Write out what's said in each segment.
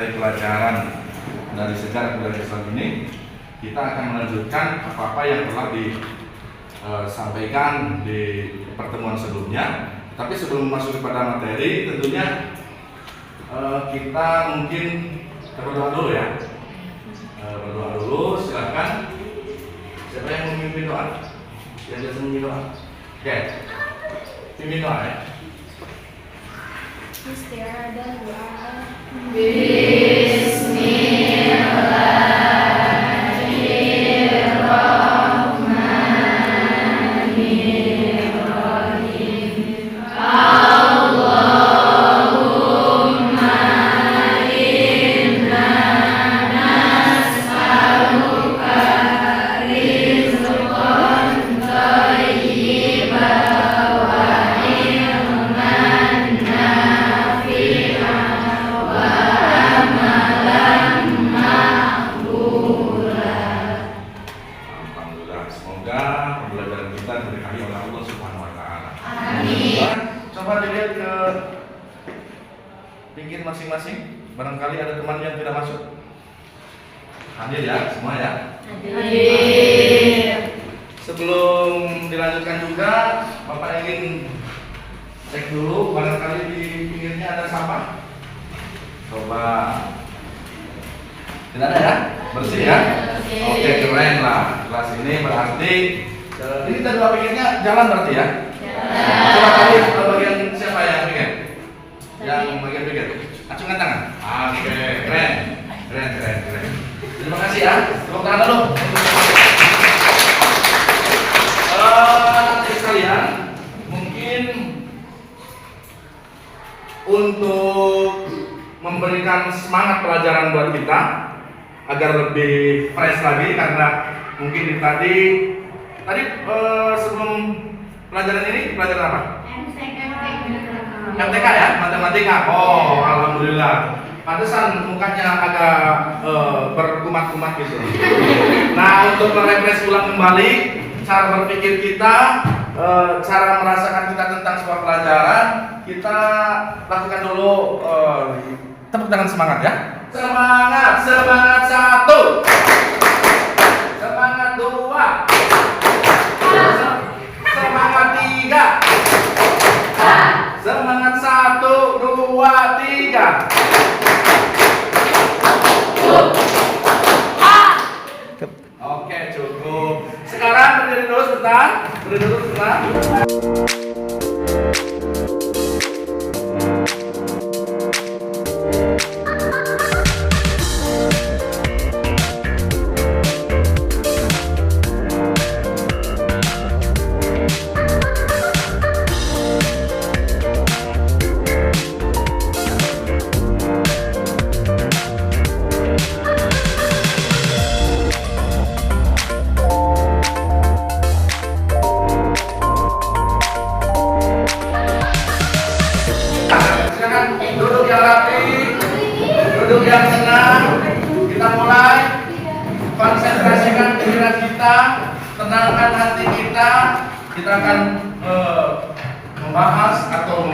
materi pelajaran dari sejarah budaya Islam ini, kita akan melanjutkan apa-apa yang telah disampaikan di pertemuan sebelumnya. Tapi sebelum masuk kepada materi, tentunya kita mungkin berdoa dulu ya. Berdoa dulu, silakan. Siapa yang memimpin doa? Yang biasa memimpin doa? Oke, pimpin doa ya. Istiara dan doa. Coba dilihat ke pinggir masing-masing. Barangkali ada teman yang tidak masuk. Hadir ya, semua ya. Hadir. Sebelum dilanjutkan juga, Bapak ingin cek dulu. Barangkali di pinggirnya ada sampah. Coba. Tidak ada ya? Bersih ya? Oke, keren lah. Kelas ini berarti ini kita dua pinggirnya jalan berarti ya? Coba kali bagian siapa yang pikir? Yang bagian pikir. Acungkan tangan. Oke, keren. Terima kasih ya. Tepuk tangan dulu. Nanti sekalian, mungkin untuk memberikan semangat pelajaran buat kita agar lebih fresh lagi, karena mungkin tadi sebelum pelajaran ini, pelajaran apa? MTK ya, matematika. Oh, alhamdulillah. Pantesan mukanya agak berkumat-kumat gitu. Nah, untuk merefresh ulang kembali cara berpikir kita, cara merasakan kita tentang sebuah pelajaran, kita lakukan dulu tepuk tangan semangat ya. Semangat, semangat 1. Semangat 2. Semangat 3. Semangat 1, 2, 3. Oke, cukup. Sekarang berdiri dulu sebentar. Duduk yang tenang, kita mulai. Konsentrasikan pikiran kita, tenangkan hati kita. Kita akan membahas atau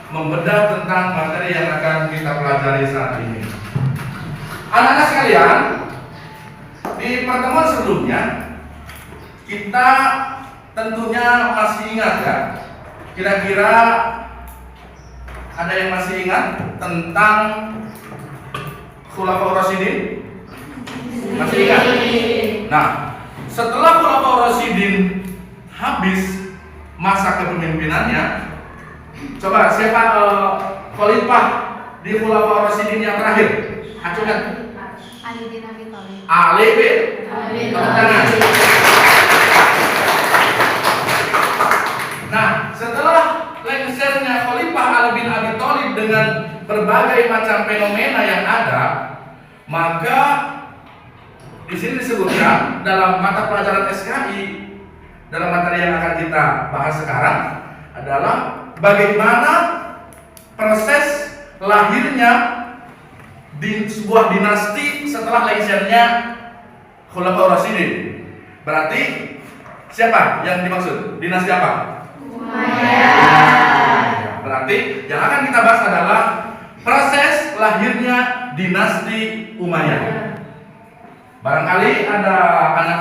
membedah tentang materi yang akan kita pelajari saat ini. Anak-anak sekalian, di pertemuan sebelumnya kita tentunya masih ingat ya, kira-kira ada yang masih ingat tentang Khulafaur Rasyidin? Masih ingat? Nah, setelah Khulafaur Rasyidin habis masa kepemimpinannya, coba siapa khalifah di Khulafaur Rasyidin yang terakhir? Acungkan. Ali bin Abi Thalib. Ali bin Abi Thalib. Nah, setelah lengsernya Khalifah Ali bin Abi Thalib dengan berbagai macam fenomena yang ada, maka di sini disebutkan dalam mata pelajaran SKI, dalam materi yang akan kita bahas sekarang adalah bagaimana proses lahirnya di sebuah dinasti setelah lengsernya Khulafaur Rasyidin. Berarti siapa yang dimaksud? Dinasti apa? Umayyah. Berarti yang akan kita bahas adalah proses lahirnya dinasti Umayyah. Barangkali ada anak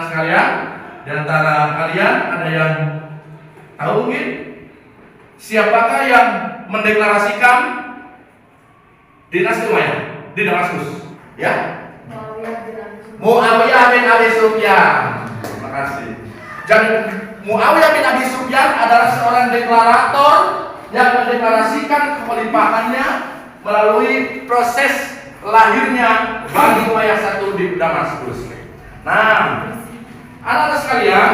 sekalian di antara kalian ada yang tahu mungkin siapakah yang mendeklarasikan dinasti Umayyah di Damaskus? Ya, Muawiyah bin Abi Sufyan. Terima kasih. Jadi Muawiyah bin Abi Sufyan adalah seorang deklarator yang mendeklarasikan kekhalifahannya melalui proses lahirnya Bani Umayyah satu di Damaskus. Nah, anak-anak sekalian,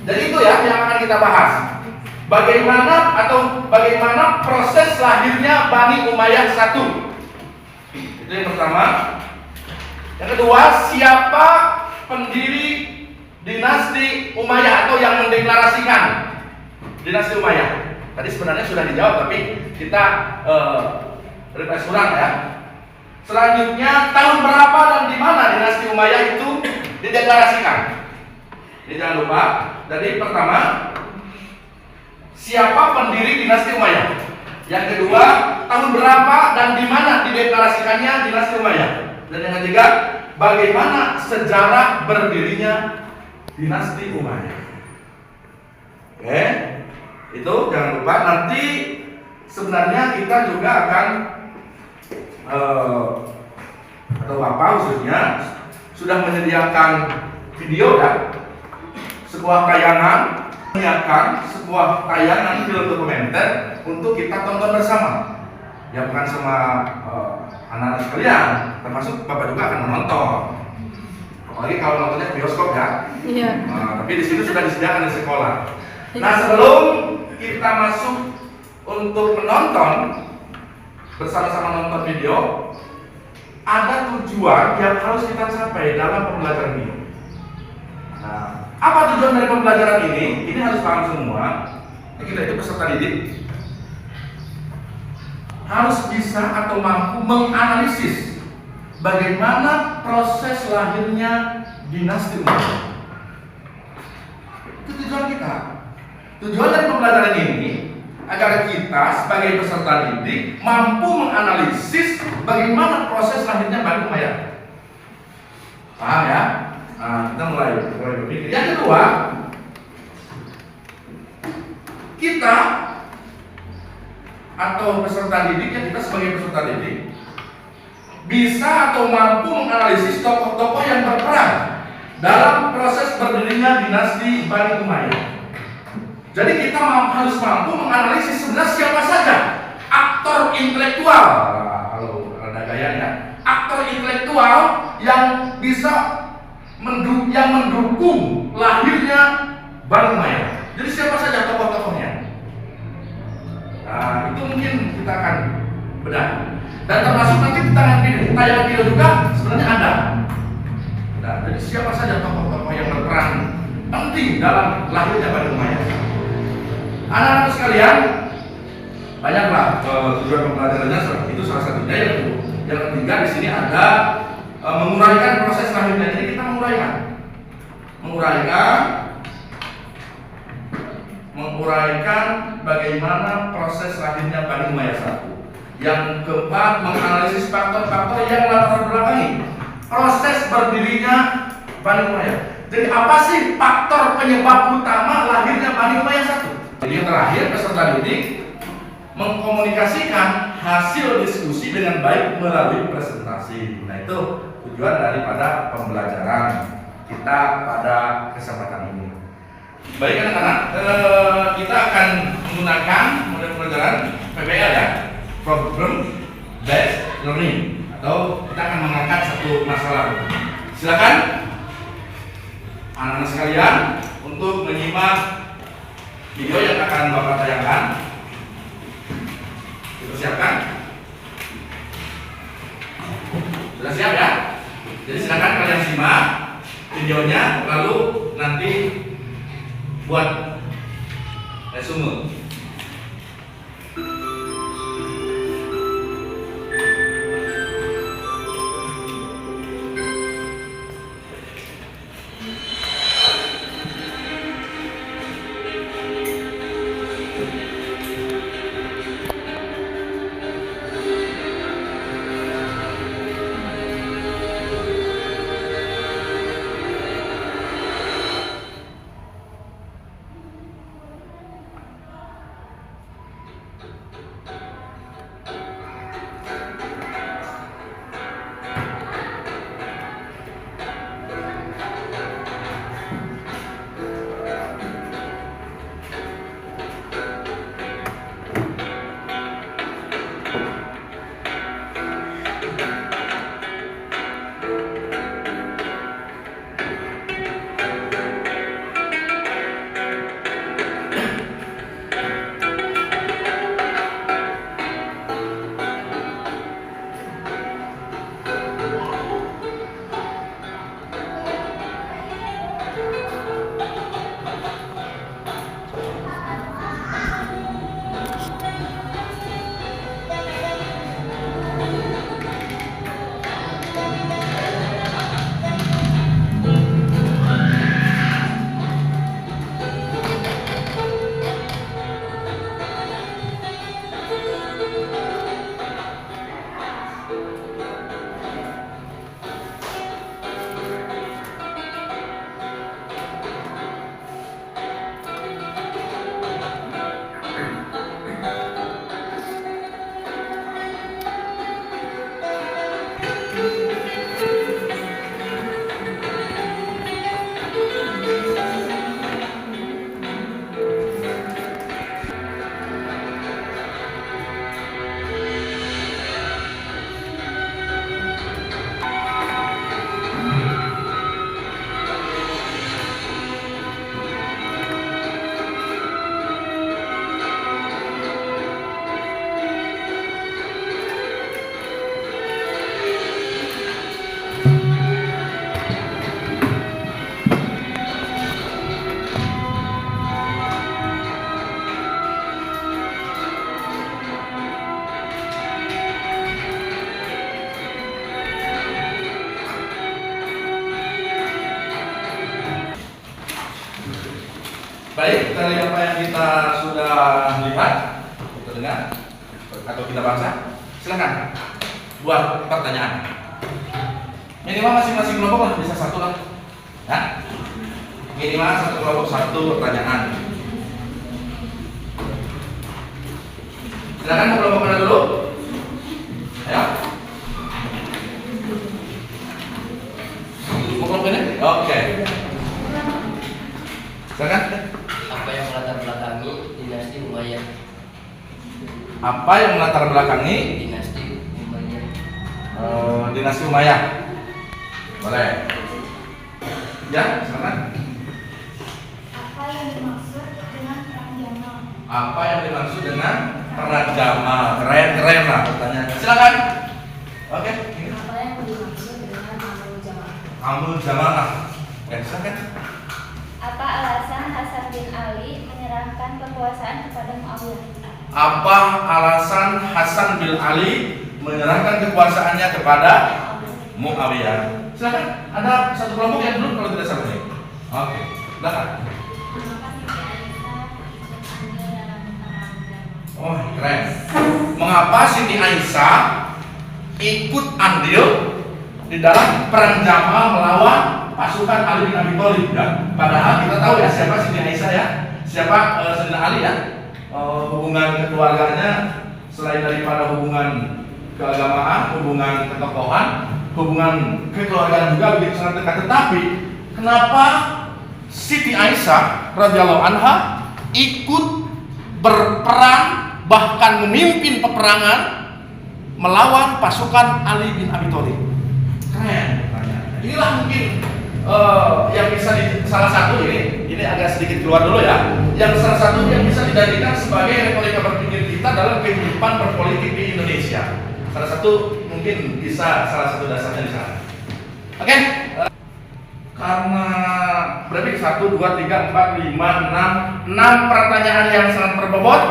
jadi itu ya yang akan kita bahas. Bagaimana proses lahirnya Bani Umayyah satu. Itu yang pertama. Yang kedua, siapa pendiri dinasti Umayyah atau yang mendeklarasikan dinasti Umayyah? Tadi sebenarnya sudah dijawab, tapi kita refresh ulang ya. Selanjutnya, tahun berapa dan di mana dinasti Umayyah itu dideklarasikan? Jadi jangan lupa. Jadi pertama, siapa pendiri dinasti Umayyah? Yang kedua, tahun berapa dan di mana dideklarasikannya dinasti Umayyah? Dan yang ketiga, bagaimana sejarah berdirinya dinasti Umayyah? Oke, itu jangan lupa. Nanti sebenarnya kita juga akan atau Bapak khususnya sudah menyediakan video ya, sebuah tayangan, menyiapkan sebuah tayangan film dokumenter untuk kita tonton bersama. Ya bukan sama anak-anak sekalian, termasuk Bapak juga akan menonton. Apalagi kalau nontonnya bioskop ya. Iya. Tapi di sini sudah disediakan di sekolah. Nah, sebelum kita masuk untuk menonton bersama-sama nonton video, ada tujuan yang harus kita capai dalam pembelajaran ini. Nah, apa tujuan dari pembelajaran ini? Ini harus paham semua. Kita itu peserta didik harus bisa atau mampu menganalisis bagaimana proses lahirnya dinasti Umayyah. Itu tujuan kita. Tujuan dari pembelajaran ini agar kita sebagai peserta didik mampu menganalisis bagaimana proses lahirnya Bani Umayyah. Paham ya? Nah, kita mulai berpikir. Yang kedua, kita atau peserta didik, ya kita sebagai peserta didik bisa atau mampu menganalisis tokoh-tokoh yang berperan dalam proses berdirinya dinasti Bani Umayyah. Jadi kita harus mampu menganalisis sebenarnya siapa saja aktor intelektual, kalau ada gayanya, aktor intelektual yang bisa mendukung lahirnya Bani Umayyah. Jadi siapa saja tokoh-tokohnya? Nah, itu mungkin kita akan bedah. Dan termasuk nanti kita tayangan video juga sebenarnya ada. Nah, jadi siapa saja tokoh-tokoh yang berperan penting dalam lahirnya Bani Umayyah. Anak-anak sekalian, banyaklah tujuan pembelajarannya, itu salah satunya. Yang ketiga di sini ada menguraikan proses lahirnya. Jadi kita menguraikan bagaimana proses lahirnya Bani Umayyah satu. Yang keempat, menganalisis faktor-faktor yang latar belakangi proses berdirinya Bani Umayyah. Jadi apa sih faktor penyebab utama lahirnya Bani Umayyah satu? Jadi yang terakhir, peserta didik mengkomunikasikan hasil diskusi dengan baik melalui presentasi. Nah, itu tujuan daripada pembelajaran kita pada kesempatan ini. Baik anak-anak, kita akan menggunakan model pembelajaran PBL ya, Problem Based Learning, atau kita akan mengangkat satu masalah. Silakan anak-anak sekalian untuk menyimak video yang akan Bapak tayangkan. Dipersiapkan. Sudah siap ya? Jadi silakan kalian simak videonya, lalu nanti buat resume. Baik, dari apa yang kita sudah lihat, kita dengar, atau kita baca, silakan buat pertanyaan. Minimal masing-masing kelompok lah bisa satu lah, ya. Minimal satu kelompok satu pertanyaan. Silakan kelompok mana dulu? Ayo. Mau kelompok ini? Oke. Silakan. Apa yang melatar belakangi dinasti Umayyah? Apa yang melatar belakangi Dinasti Umayyah. dinasti Umayyah? Boleh. Ya, silakan. Apa yang dimaksud dengan perang Jamal? Apa yang dimaksud dengan perang Jamal? Keren lah pertanyaannya. Silakan. Oke. Ini Apa yang dimaksud dengan Amul Jamal? Amul Jamaah. Ya, silakan. Apa alasan Hasan bin Ali menyerahkan kekuasaan kepada Muawiyah? Apa alasan Hasan bin Ali menyerahkan kekuasaannya kepada Muawiyah? Silakan. Ada satu kelompok yang dulu kalau tidak salah nih. Oke. Silakan. Mengapa Siti Aisyah ikut andil dalam perang Jamal? Oh, keren. Mengapa Siti Aisyah ikut andil di dalam perang Jamal melawan pasukan Ali bin Abi Thalib ya? Padahal kita tahu ya siapa Siti Aisyah ya, siapa Sayyidina Ali ya. Hubungan keluarganya selain daripada hubungan keagamaan, hubungan ketokohan, hubungan kekeluargaan juga begitu sangat dekat. Tetapi kenapa Siti Aisyah radhiyallahu anha ikut berperang bahkan memimpin peperangan melawan pasukan Ali bin Abi Thalib? Keren pertanyaannya. Inilah mungkin yang bisa salah satu ini agak sedikit keluar dulu ya. Yang salah satu yang bisa dijadikan sebagai retorika berpikir kita dalam kehidupan berpolitik di Indonesia. Salah satu mungkin bisa salah satu dasarnya di sana. Oke. Karena berarti 1, 2, 3, 4, 5, 6 pertanyaan yang sangat berbobot.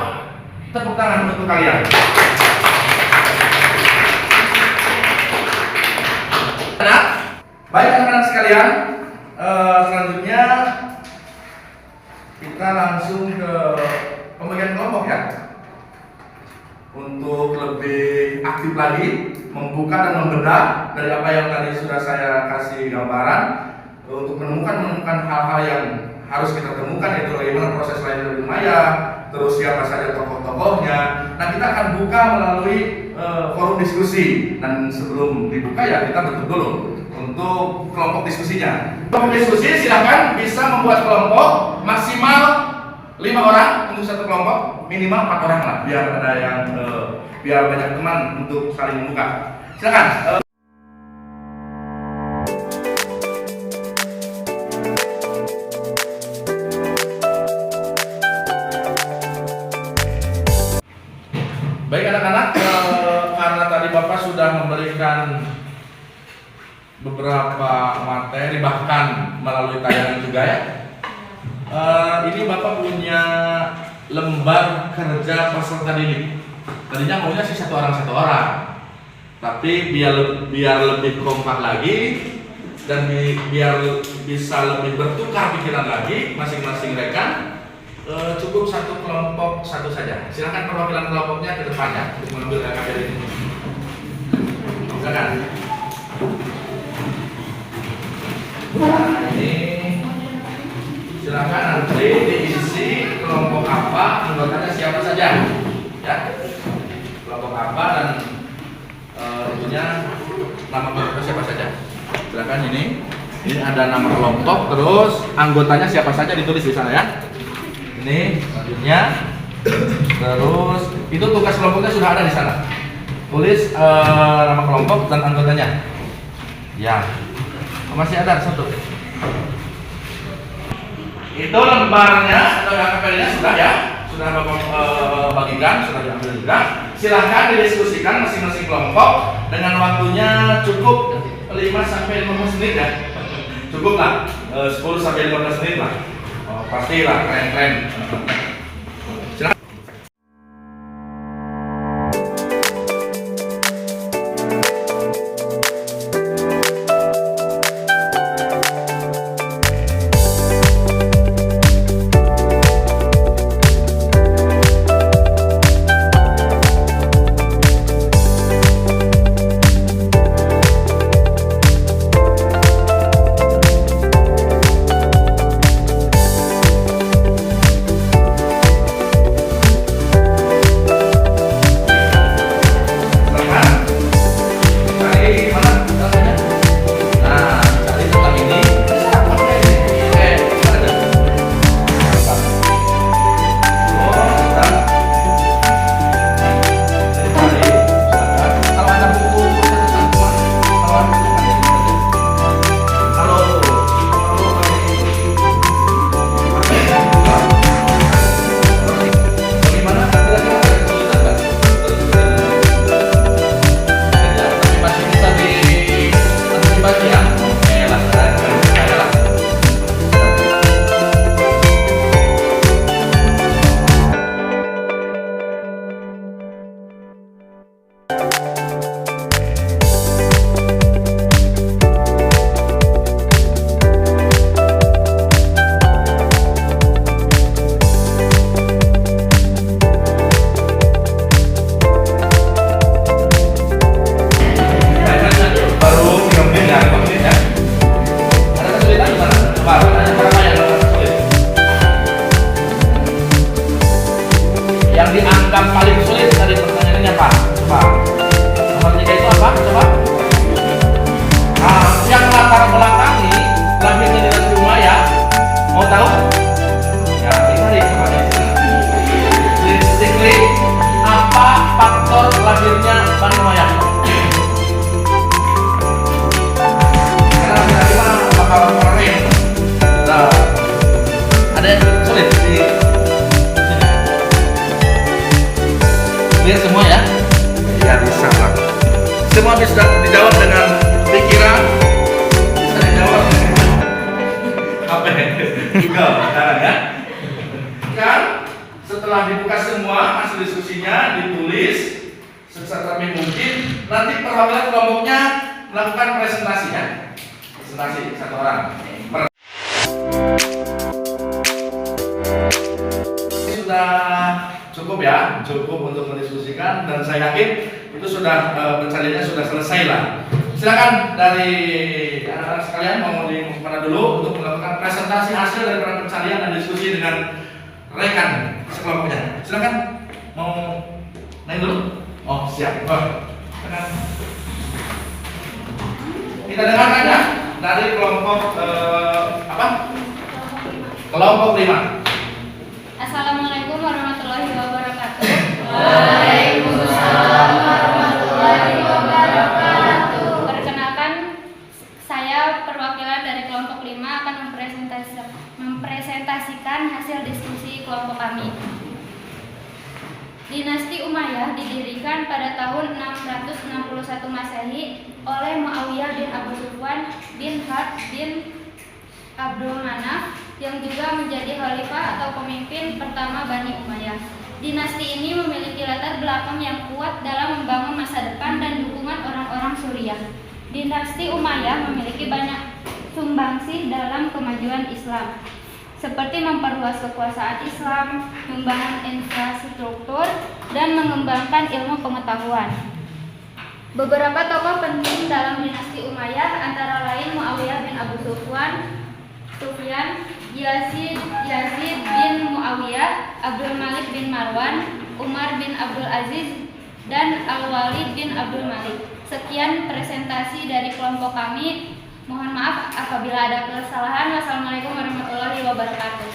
Tepuk tangan untuk kalian. Baik anak-anak sekalian, selanjutnya kita langsung ke pembagian kelompok ya. Untuk lebih aktif lagi, membuka dan membedah dari apa yang tadi sudah saya kasih gambaran, untuk menemukan hal-hal yang harus kita temukan, yaitu bagaimana proses lahir dari Umayyah, terus siapa saja tokoh-tokohnya. Nah, kita akan buka melalui forum diskusi, dan sebelum dibuka ya kita bentuk dulu untuk kelompok diskusinya. Kelompok diskusi silakan bisa membuat kelompok maksimal 5 orang untuk satu kelompok, minimal 4 orang lah, biar ada yang biar banyak teman untuk saling membuka. Silakan. Baik anak-anak, karena tadi Bapak sudah memberikan beberapa materi bahkan melalui tayangan juga ya. Ini Bapak punya lembar kerja peserta didik. Tadinya maunya sih satu orang, tapi biar lebih kompak lagi dan biar bisa lebih bertukar pikiran lagi masing-masing rekan. Cukup satu kelompok satu saja. Silakan perwakilan kelompoknya ke depan ya untuk mengambil KKBL ini. Silakan. Nah ini silakan nanti diisi kelompok apa, anggotanya siapa saja, ya. Kelompok apa dan tentunya nama kelompok siapa saja. Silakan ini ada nama kelompok, terus anggotanya siapa saja ditulis di sana ya. Ini selanjutnya, terus itu tugas kelompoknya sudah ada di sana. Tulis nama kelompok dan anggotanya. Ya, masih ada satu. Itu lembarnya atau KKBL-nya sudah ya, sudah Bapak bagikan, sudah diambil juga. Silahkan didiskusikan masing-masing kelompok dengan waktunya cukup 5 5 sampai 15 menit ya. Cukup lah, 10 sampai 15 menit lah. Oh, pastilah keren-keren. Silakan. Yang dianggap paling sulit dari pertanyaannya apa? Coba. Nomor 3 itu apa? Coba. Nah, yang latar belakangi lahirnya dinasti Umayyah, mau tahu? Ya, dicari coba deh. Klik apa faktor lahirnya Bani Umayyah? Karena tiba-tiba bakal keren. Nah, ada yang sulit di lihat semua ya? Ya bisa lah. Semua bisa dijawab dengan pikiran, bisa dijawab dengan apa ya? Google sekarang ya. Kan setelah dibuka semua hasil diskusinya ditulis secermat mungkin. Nanti perwakilan kelompoknya melakukan presentasi ya. Presentasi satu orang. Sudah cukup ya, cukup untuk mendiskusikan dan saya yakin itu sudah pencariannya sudah selesai lah. Silakan dari anak-anak sekalian mau di mana dulu untuk melakukan presentasi hasil dari pencarian dan diskusi dengan rekan sekelompoknya. Silakan mau naik dulu. Oh siap. Silakan. Kita dengarkan ya dari kelompok apa? Kelompok 5. Assalamualaikum warahmatullahi wabarakatuh. Waalaikumsalam warahmatullahi wabarakatuh. Perkenalkan, saya perwakilan dari kelompok 5 akan mempresentasikan hasil diskusi kelompok kami. Dinasti Umayyah didirikan pada tahun 661 Masehi oleh Muawiyah bin Abu Sufyan bin Harb bin Abdul Manaf yang juga menjadi khalifah atau pemimpin pertama Bani Umayyah. Dinasti ini memiliki latar belakang yang kuat dalam membangun masa depan dan dukungan orang-orang Suriah. Dinasti Umayyah memiliki banyak sumbangsih dalam kemajuan Islam, seperti memperluas kekuasaan Islam, membangun infrastruktur, dan mengembangkan ilmu pengetahuan. Beberapa tokoh penting dalam dinasti Umayyah antara lain Muawiyah bin Abu Sufyan, Yazid bin Muawiyah, Abdul Malik bin Marwan, Umar bin Abdul Aziz, dan Al-Walid bin Abdul Malik. Sekian presentasi dari kelompok kami. Mohon maaf apabila ada kesalahan. Wassalamualaikum warahmatullahi wabarakatuh.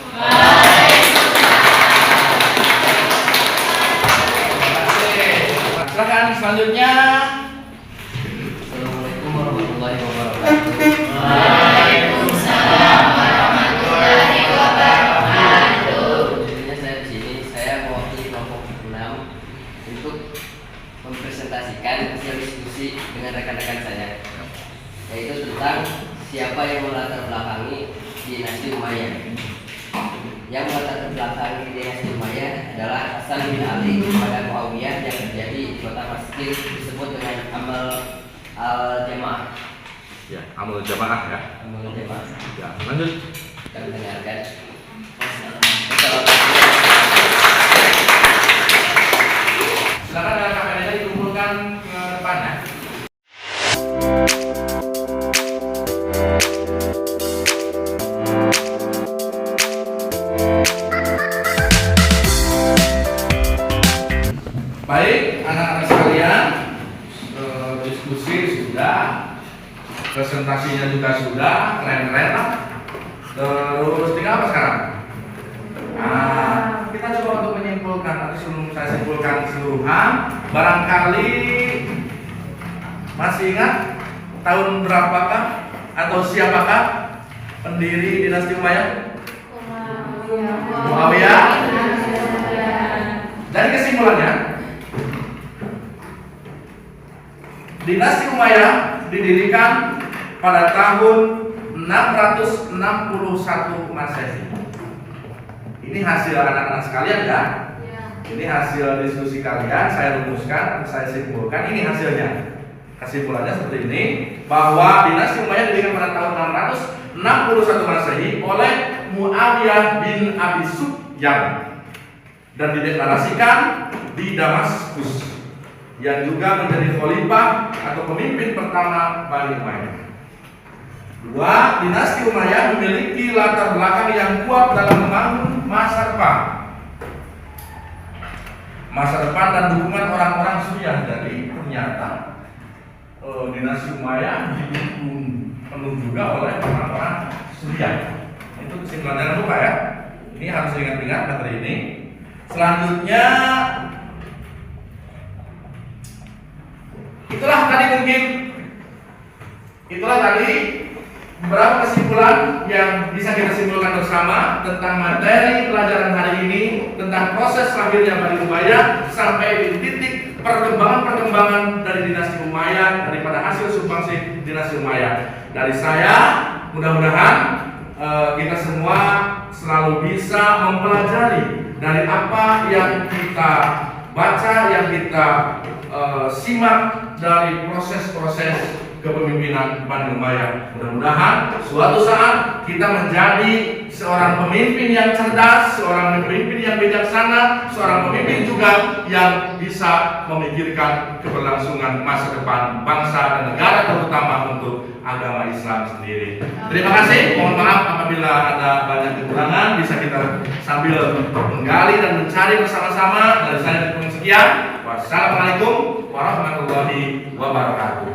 Silakan selanjutnya. Assalamualaikum warahmatullahi wabarakatuh. Waalaikumsalam warahmatullahi wabarakatuh. Jadinya saya di sini, saya mewakili kelompok 6 untuk mempresentasikan hasil diskusi dengan rekan-rekan saya. yaitu tentang siapa yang melatar belakangi dinasti Umayyah. Yang melatar belakangi dinasti Umayyah adalah Hasan bin Ali kepada Muawiyah yang terjadi di kota Mesir disebut dengan Amal al-Jamaah. Ya, amal jamaah ya. Amal al-Jamaah. Ya, lanjut. Kita mendengarkan. Silakan dengan kameranya dikumpulkan ke depan ya. Baik, anak-anak sekalian, diskusi sudah, presentasinya juga sudah, keren-keren lah. Terus tinggal apa sekarang? Nah, kita coba untuk menyimpulkan, nanti sebelum saya simpulkan keseluruhan, barangkali masih ingat tahun berapakah atau siapakah pendiri dinasti Umayyah? Muawiyah. Dari kesimpulannya, dinasti Umayyah didirikan pada tahun 661 Masehi. Ini hasil anak-anak sekalian ya. Ini hasil diskusi kalian, saya rumuskan, saya simpulkan. Ini hasilnya. Kesimpulannya seperti ini, bahwa dinasti Umayyah didirikan pada tahun 661 Masehi oleh Muawiyah bin Abi Sufyan dan dideklarasikan di Damaskus, yang juga menjadi khalifah atau pemimpin pertama Bani Umayyah. Dua, dinasti Umayyah memiliki latar belakang yang kuat dalam membangun masa depan. Masa depan dan dukungan orang-orang Syiah. Jadi ternyata dinasti Umayyah didukung penuh juga oleh orang-orang Syiah. Itu kesimpulan, jangan lupa ya. Ini harus ingat-ingat materi ini. Selanjutnya, itulah tadi beberapa kesimpulan yang bisa kita simpulkan bersama tentang materi pelajaran hari ini, tentang proses lahirnya Bani Umayyah sampai di titik perkembangan dari dinasti Umayyah, daripada hasil sumbangsi dinasti Umayyah. Dari saya, mudah-mudahan kita semua selalu bisa mempelajari dari apa yang kita baca, yang kita simak dari proses-proses kepemimpinan Bani Umayyah. Mudah-mudahan suatu saat kita menjadi seorang pemimpin yang cerdas, seorang pemimpin yang bijaksana, seorang pemimpin juga yang bisa memikirkan keberlangsungan masa depan bangsa dan negara, terutama untuk agama Islam sendiri. Terima kasih. Mohon maaf apabila ada banyak kekurangan, bisa kita sambil menggali dan mencari bersama-sama. Dari saya cukup sekian. Wassalamualaikum warahmatullahi wabarakatuh.